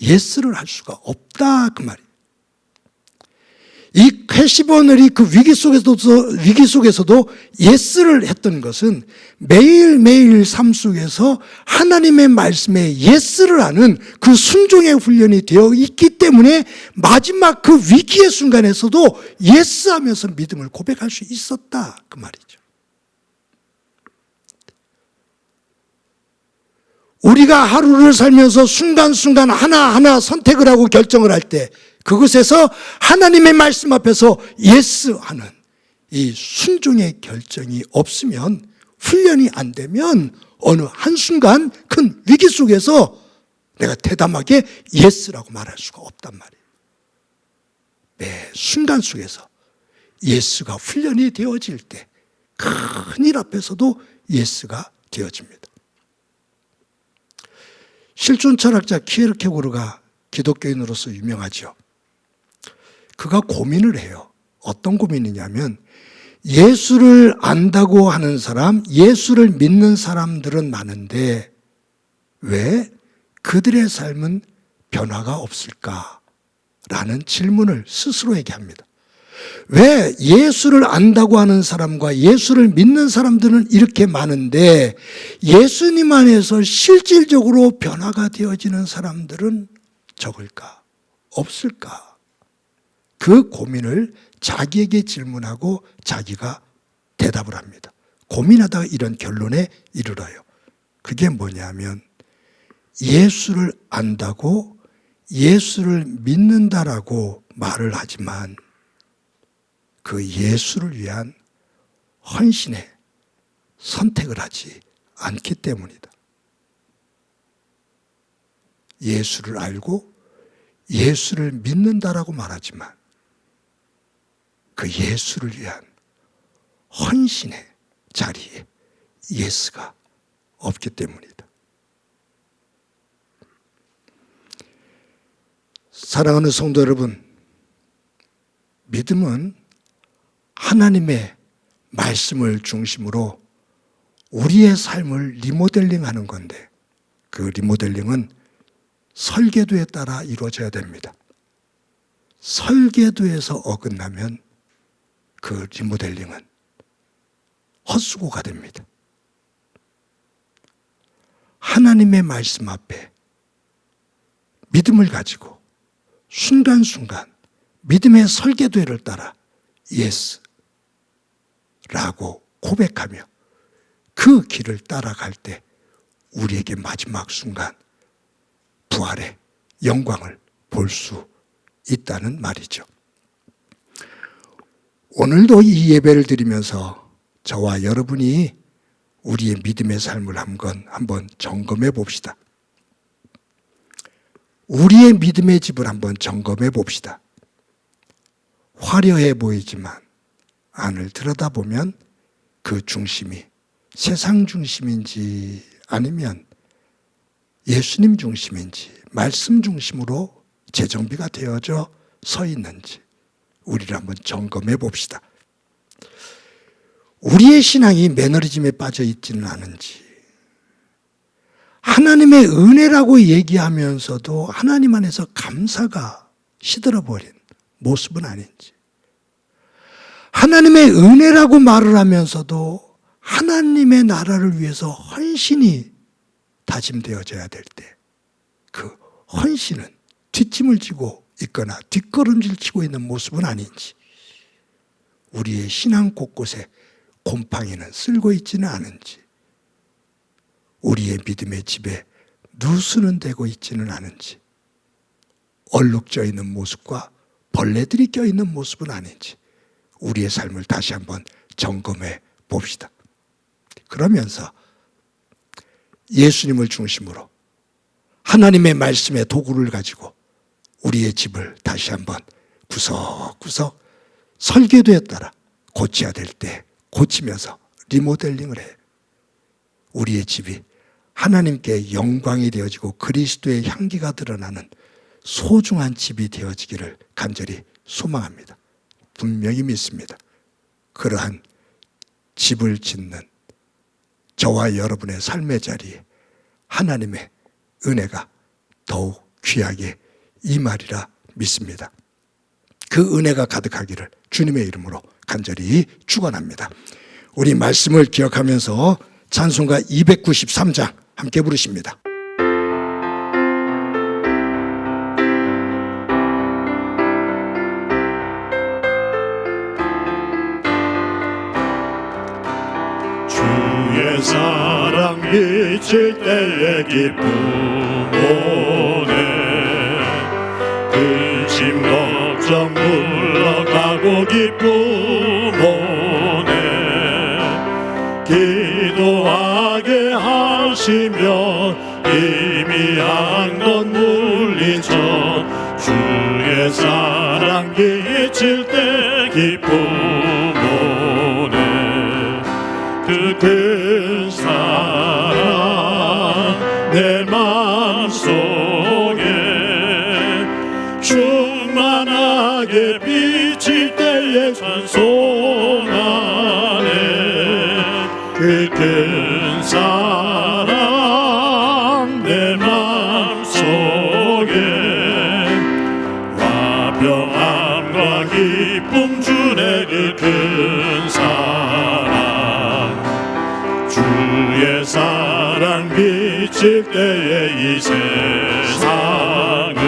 예스를 할 수가 없다, 그 말이에요. 이 캐시버널이 그 위기 속에서도 예스를 했던 것은 매일매일 삶 속에서 하나님의 말씀에 예스를 하는 그 순종의 훈련이 되어 있기 때문에 마지막 그 위기의 순간에서도 예스하면서 믿음을 고백할 수 있었다, 그 말이죠. 우리가 하루를 살면서 순간순간 하나하나 선택을 하고 결정을 할 때 그것에서 하나님의 말씀 앞에서 예스하는 이 순종의 결정이 없으면, 훈련이 안 되면 어느 한순간 큰 위기 속에서 내가 대담하게 예스라고 말할 수가 없단 말이에요. 매 순간 속에서 예스가 훈련이 되어질 때 큰일 앞에서도 예스가 되어집니다. 실존 철학자 키에르케고르가 기독교인으로서 유명하죠. 그가 고민을 해요. 어떤 고민이냐면 예수를 안다고 하는 사람, 예수를 믿는 사람들은 많은데 왜 그들의 삶은 변화가 없을까라는 질문을 스스로에게 합니다. 왜 예수를 안다고 하는 사람과 예수를 믿는 사람들은 이렇게 많은데 예수님 안에서 실질적으로 변화가 되어지는 사람들은 적을까? 없을까? 그 고민을 자기에게 질문하고 자기가 대답을 합니다. 고민하다가 이런 결론에 이르러요. 그게 뭐냐면 예수를 안다고 예수를 믿는다라고 말을 하지만 그 예수를 위한 헌신의 선택을 하지 않기 때문이다. 예수를 알고 예수를 믿는다라고 말하지만 그 예수를 위한 헌신의 자리에 예수가 없기 때문이다. 사랑하는 성도 여러분, 믿음은 하나님의 말씀을 중심으로 우리의 삶을 리모델링하는 건데 그 리모델링은 설계도에 따라 이루어져야 됩니다. 설계도에서 어긋나면 그 리모델링은 헛수고가 됩니다. 하나님의 말씀 앞에 믿음을 가지고 순간순간 믿음의 설계도를 따라 예스라고 고백하며 그 길을 따라갈 때 우리에게 마지막 순간 부활의 영광을 볼 수 있다는 말이죠. 오늘도 이 예배를 드리면서 저와 여러분이 우리의 믿음의 삶을 한번 점검해 봅시다. 우리의 믿음의 집을 한번 점검해 봅시다. 화려해 보이지만 안을 들여다보면 그 중심이 세상 중심인지 아니면 예수님 중심인지 말씀 중심으로 재정비가 되어져 서 있는지 우리를 한번 점검해 봅시다. 우리의 신앙이 매너리즘에 빠져 있지는 않은지, 하나님의 은혜라고 얘기하면서도 하나님 안에서 감사가 시들어버린 모습은 아닌지, 하나님의 은혜라고 말을 하면서도 하나님의 나라를 위해서 헌신이 다짐되어져야 될 때 그 헌신은 뒷짐을 지고 있거나 뒷걸음질 치고 있는 모습은 아닌지, 우리의 신앙 곳곳에 곰팡이는 쓸고 있지는 않은지, 우리의 믿음의 집에 누수는 되고 있지는 않은지, 얼룩져 있는 모습과 벌레들이 껴있는 모습은 아닌지 우리의 삶을 다시 한번 점검해 봅시다. 그러면서 예수님을 중심으로 하나님의 말씀의 도구를 가지고 우리의 집을 다시 한번 구석구석 설계도에 따라 고쳐야 될 때 고치면서 리모델링을 해. 우리의 집이 하나님께 영광이 되어지고 그리스도의 향기가 드러나는 소중한 집이 되어지기를 간절히 소망합니다. 분명히 믿습니다. 그러한 집을 짓는 저와 여러분의 삶의 자리에 하나님의 은혜가 더욱 귀하게 임하리라 믿습니다. 그 은혜가 가득하기를 주님의 이름으로 간절히 축원합니다. 우리 말씀을 기억하면서 찬송가 293장 함께 부르십니다. 주의 사랑 비칠 때의 기쁨 오네. 근심 걱정 물러가고 기쁨 오네. 기도하게 하시며 희미한 것 물리쳐 주의 사랑 비칠 때 기쁨 오네. 그 큰 사랑 내 마음속에 충만하게 비칠 때에 찬송하네. 그 큰 사랑 내 마음속에 화평함과 기쁨 주네. 그 큰 사랑 주의 사랑 비칠 때에 이 세상은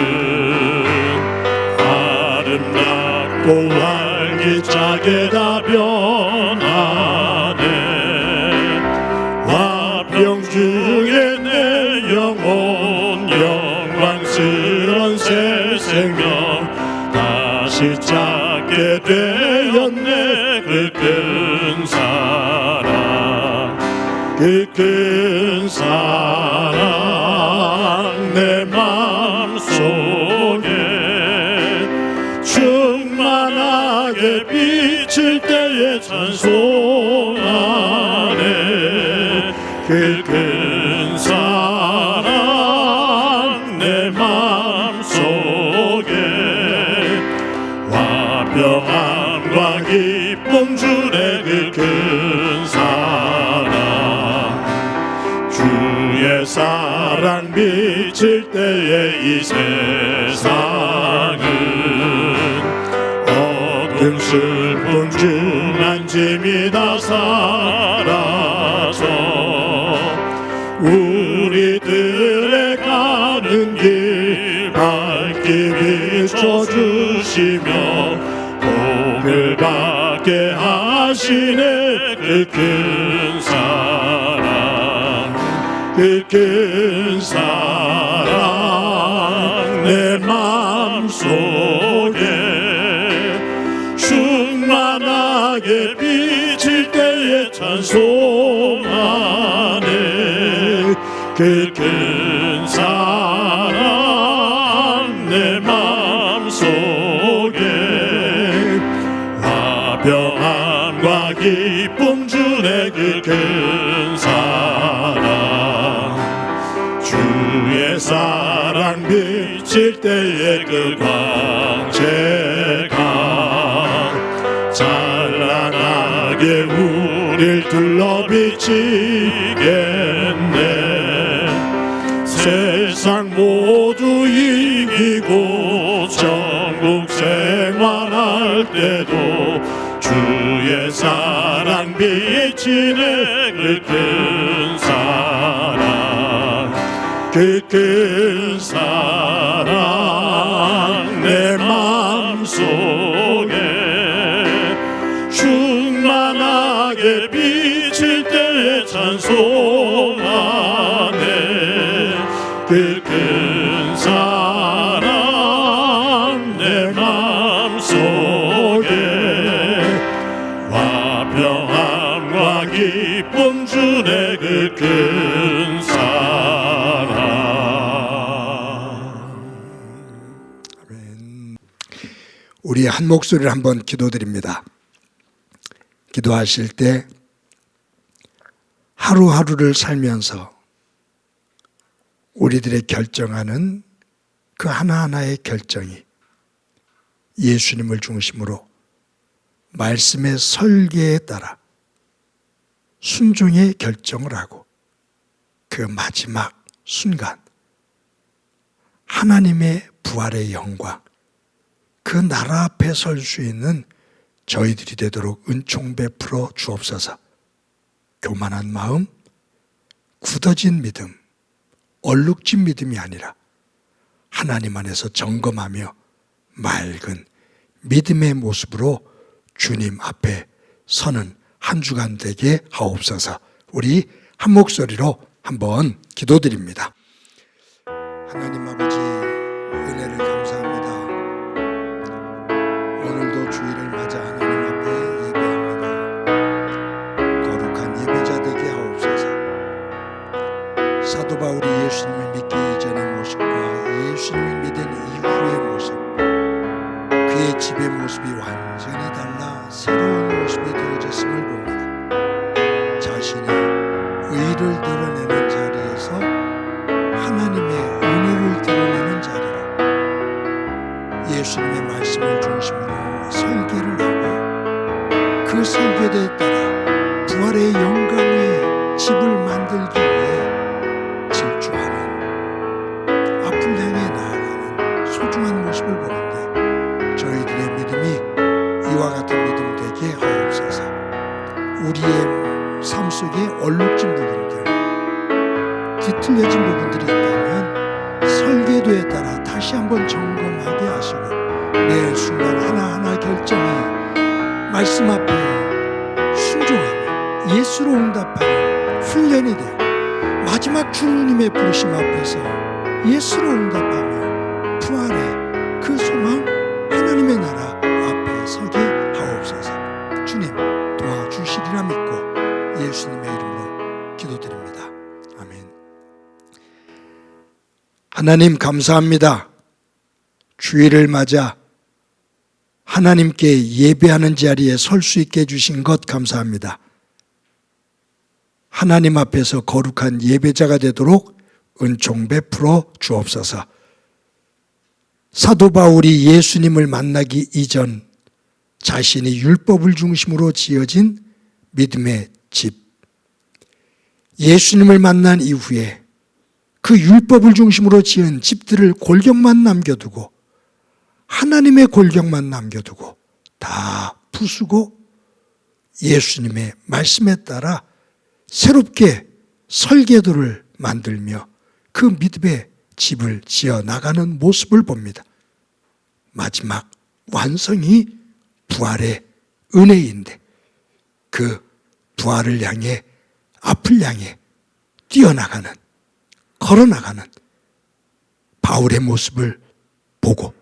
아름답고 활기차게 다 변하네. 화평 중에 내 영혼 영광스런 새 생명 다시 찾게 되었네. 그 큰 사랑 그 큰 사랑 내 마음속에 충만하게 비칠 때에 찬송하네. 그 큰 사랑 내 마음속에 화평함과 기쁨 주네. 그 큰 사랑 주의 사랑 비칠 때에 이 세상은 어둠 슬픔 중한 짐이 다 사라져 우리들의 가는 길 밝게 비춰주시며 복을 받게 하시네. 그 큰 사랑 그 큰 사랑 내 마음속에 충만하게 비칠 때에 찬송하네. 그 큰 사랑 내 마음속에 화평함과 기쁨 주네. 그 큰 사랑 주의 사랑 비칠 때에 그 광채가 찬란하게 우릴 둘러 비치겠네. 세상 모두 이기고 천국 생활할 때도 주의 사랑 비치네 그 큰 사랑 그 큰 사랑 내 마음속에 충만하게 비칠 때 찬송하네 그 큰 사랑 내 마음속에 화평함과 기쁨 주네 그 큰 사랑. 우리 한 목소리를 한번 기도드립니다. 기도하실 때 하루하루를 살면서 우리들의 결정하는 그 하나하나의 결정이 예수님을 중심으로 말씀의 설계에 따라 순종의 결정을 하고 그 마지막 순간 하나님의 부활의 영광, 그 나라 앞에 설 수 있는 저희들이 되도록 은총 베풀어 주옵소서. 교만한 마음, 굳어진 믿음, 얼룩진 믿음이 아니라 하나님 안에서 점검하며 맑은 믿음의 모습으로 주님 앞에 서는 한 주간 되게 하옵소서. 우리 한 목소리로 한번 기도드립니다. 하나님 아버지, 은혜를 감사합니다. 오늘도 주일을 맞아 하나님 앞에 예배합니다. 거룩한 예배자 되게 하옵소서. 사도 바울이 예수님을 믿기 이전의 모습과 예수님을 믿은 이후의 모습, 그의 집의 모습이 완전히 달라 새로운 모습이 되어졌음을 봅니다. 자신의 의를 드러내는 자리에서 하나님의 은혜를 드러내는 자리로 예수님의 말씀을 중심으로 설계를 하고 그 설계에 따라 부활의 영광의 집을 만들기 위해 질주하는, 앞을 향해 나아가는 소중한 모습을 보는데 저희들의 믿음이 이와 같은 믿음 되게 하옵소서. 우리의 삶 속에 얼룩진 부분들, 뒤틀려진 부분들이 있다면 설계도에 따라 다시 한번 점검하게 하시고 매 순간 하나하나 결정이 말씀 앞에 순종하며 예수로 응답하는 훈련이 되어 마지막 주님의 부르심 앞에서 예수로 응답하며 부활의 그 소망, 하나님의 나라 앞에 서게 하옵소서. 주님 도와주시리라 믿고 예수님의 이름으로 기도드립니다. 아멘. 하나님 감사합니다. 주일을 맞아 하나님께 예배하는 자리에 설 수 있게 해주신 것 감사합니다. 하나님 앞에서 거룩한 예배자가 되도록 은총 베풀어 주옵소서. 사도 바울이 예수님을 만나기 이전 자신이 율법을 중심으로 지어진 믿음의 집, 예수님을 만난 이후에 그 율법을 중심으로 지은 집들을 골격만 남겨두고 하나님의 골격만 남겨두고 다 부수고 예수님의 말씀에 따라 새롭게 설계도를 만들며 그 믿음의 집을 지어 나가는 모습을 봅니다. 마지막 완성이 부활의 은혜인데 그 부활을 향해, 앞을 향해 뛰어나가는, 걸어나가는 바울의 모습을 보고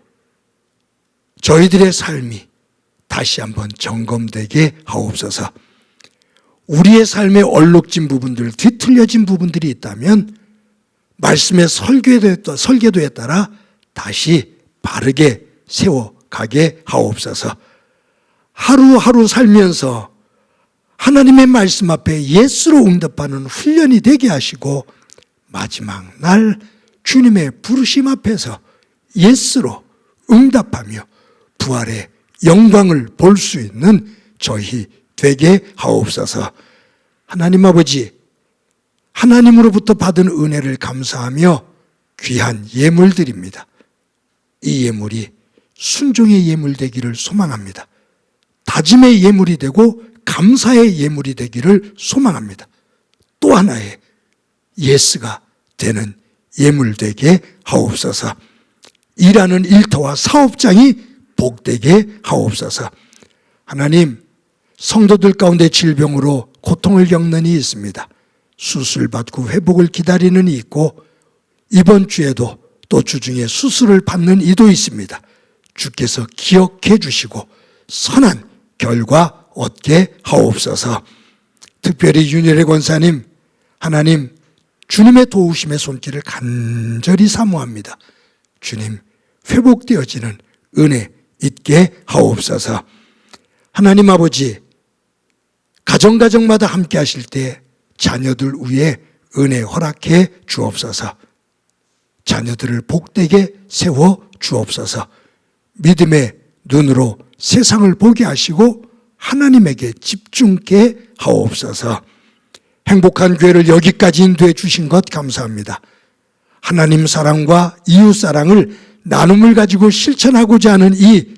저희들의 삶이 다시 한번 점검되게 하옵소서. 우리의 삶의 얼룩진 부분들, 뒤틀려진 부분들이 있다면 말씀의 설계도에 따라 다시 바르게 세워가게 하옵소서. 하루하루 살면서 하나님의 말씀 앞에 예수로 응답하는 훈련이 되게 하시고 마지막 날 주님의 부르심 앞에서 예수로 응답하며 부활의 영광을 볼 수 있는 저희 되게 하옵소서. 하나님 아버지, 하나님으로부터 받은 은혜를 감사하며 귀한 예물 드립니다. 이 예물이 순종의 예물 되기를 소망합니다. 다짐의 예물이 되고 감사의 예물이 되기를 소망합니다. 또 하나의 예스가 되는 예물 되게 하옵소서. 일하는 일터와 사업장이 복되게 하옵소서. 하나님, 성도들 가운데 질병으로 고통을 겪는 이 있습니다. 수술받고 회복을 기다리는 이 있고 이번 주에도 또 주중에 수술을 받는 이도 있습니다. 주께서 기억해 주시고 선한 결과 얻게 하옵소서. 특별히 윤일의 권사님, 하나님 주님의 도우심의 손길을 간절히 사모합니다. 주님, 회복되어지는 은혜 있게 하옵소서. 하나님 아버지, 가정마다 함께 하실 때 자녀들 위에 은혜 허락해 주옵소서. 자녀들을 복되게 세워 주옵소서. 믿음의 눈으로 세상을 보게 하시고 하나님에게 집중케 하옵소서. 행복한 교회를 여기까지 인도해 주신 것 감사합니다. 하나님 사랑과 이웃 사랑을 나눔을 가지고 실천하고자 하는 이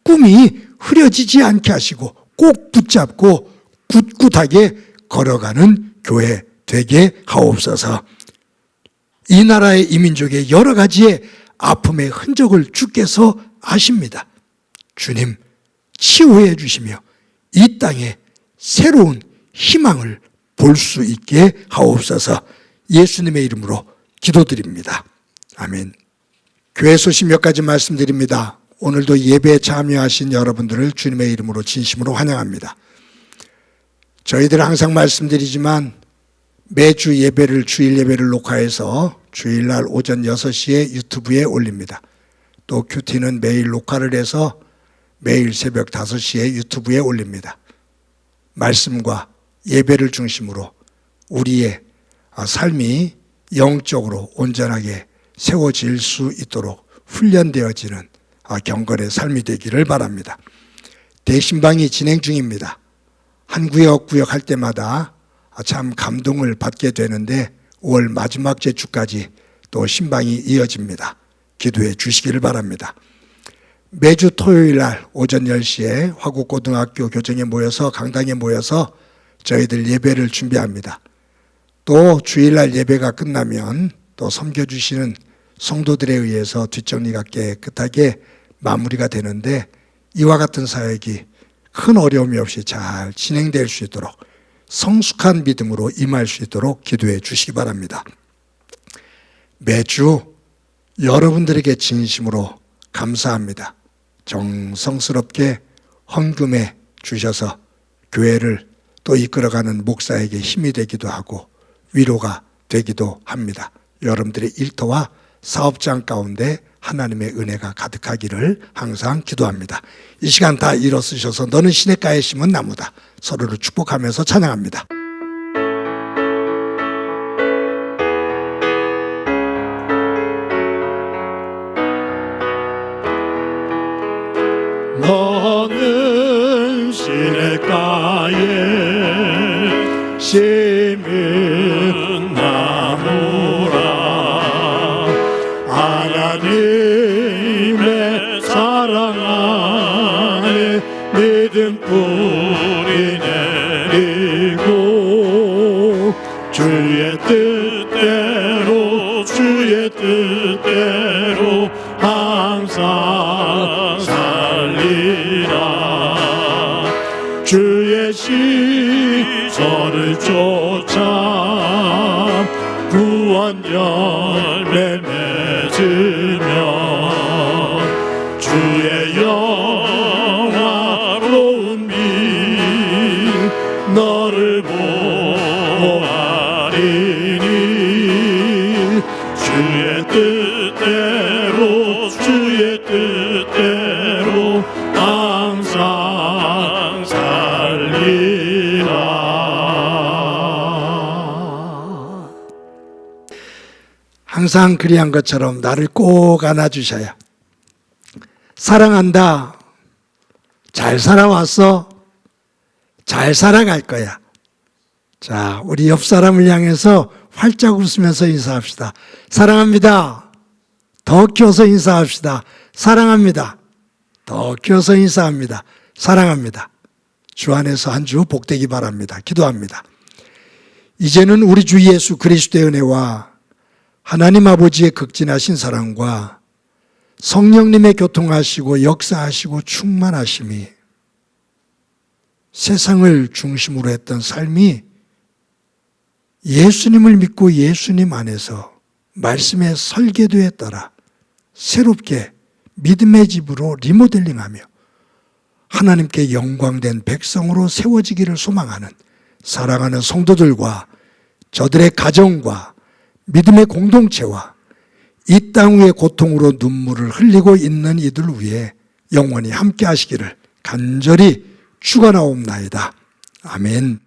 꿈이 흐려지지 않게 하시고 꼭 붙잡고 굳굳하게 걸어가는 교회 되게 하옵소서. 이 나라의 이 민족의 여러 가지의 아픔의 흔적을 주께서 아십니다. 주님, 치유해 주시며 이 땅에 새로운 희망을 볼 수 있게 하옵소서. 예수님의 이름으로 기도드립니다. 아멘. 교회 소식 몇 가지 말씀드립니다. 오늘도 예배에 참여하신 여러분들을 주님의 이름으로 진심으로 환영합니다. 저희들 항상 말씀드리지만 매주 예배를 주일 예배를 녹화해서 주일날 오전 6시에 유튜브에 올립니다. 또 큐티는 매일 녹화를 해서 매일 새벽 5시에 유튜브에 올립니다. 말씀과 예배를 중심으로 우리의 삶이 영적으로 온전하게 세워질 수 있도록 훈련되어지는 경건의 삶이 되기를 바랍니다. 대신방이 진행 중입니다. 한 구역 할 때마다 참 감동을 받게 되는데 5월 마지막 주까지 또 신방이 이어집니다. 기도해 주시기를 바랍니다. 매주 토요일 날 오전 10시에 화곡고등학교 교정에 모여서 강당에 모여서 저희들 예배를 준비합니다. 또 주일날 예배가 끝나면 또 섬겨주시는 성도들에 의해서 뒷정리가 깨끗하게 마무리가 되는데 이와 같은 사역이 큰 어려움이 없이 잘 진행될 수 있도록 성숙한 믿음으로 임할 수 있도록 기도해 주시기 바랍니다. 매주 여러분들에게 진심으로 감사합니다. 정성스럽게 헌금해 주셔서 교회를 또 이끌어가는 목사에게 힘이 되기도 하고 위로가 되기도 합니다. 여러분들의 일터와 사업장 가운데 하나님의 은혜가 가득하기를 항상 기도합니다. 이 시간 다 일어서셔서 너는 시냇가에 심은 나무다. 서로를 축복하면서 찬양합니다. 너는 시냇가에 심은 나무라 하나님의 사랑 안에 믿음 뿌리 내리고 주의 뜻대로 항상 살리라 주의 시절을 쫓아 구원 열매 맺으며 주의 영화로운 민 너를 보아리니 주의 뜻대로 항상 살리라. 항상 그리한 것처럼 나를 꼭 안아주셔야 사랑한다. 잘 살아왔어. 잘 살아갈 거야. 자, 우리 옆 사람을 향해서 활짝 웃으면서 인사합시다. 사랑합니다. 더 키워서 인사합시다. 사랑합니다. 더 키워서 인사합니다. 사랑합니다. 주 안에서 한 주 복되기 바랍니다. 기도합니다. 이제는 우리 주 예수 그리스도의 은혜와 하나님 아버지의 극진하신 사랑과 성령님의 교통하시고 역사하시고 충만하심이 세상을 중심으로 했던 삶이 예수님을 믿고 예수님 안에서 말씀의 설계도에 따라 새롭게 믿음의 집으로 리모델링하며 하나님께 영광된 백성으로 세워지기를 소망하는 사랑하는 성도들과 저들의 가정과 믿음의 공동체와 이 땅 위의 고통으로 눈물을 흘리고 있는 이들 위해 영원히 함께 하시기를 간절히 축원하옵나이다. 아멘.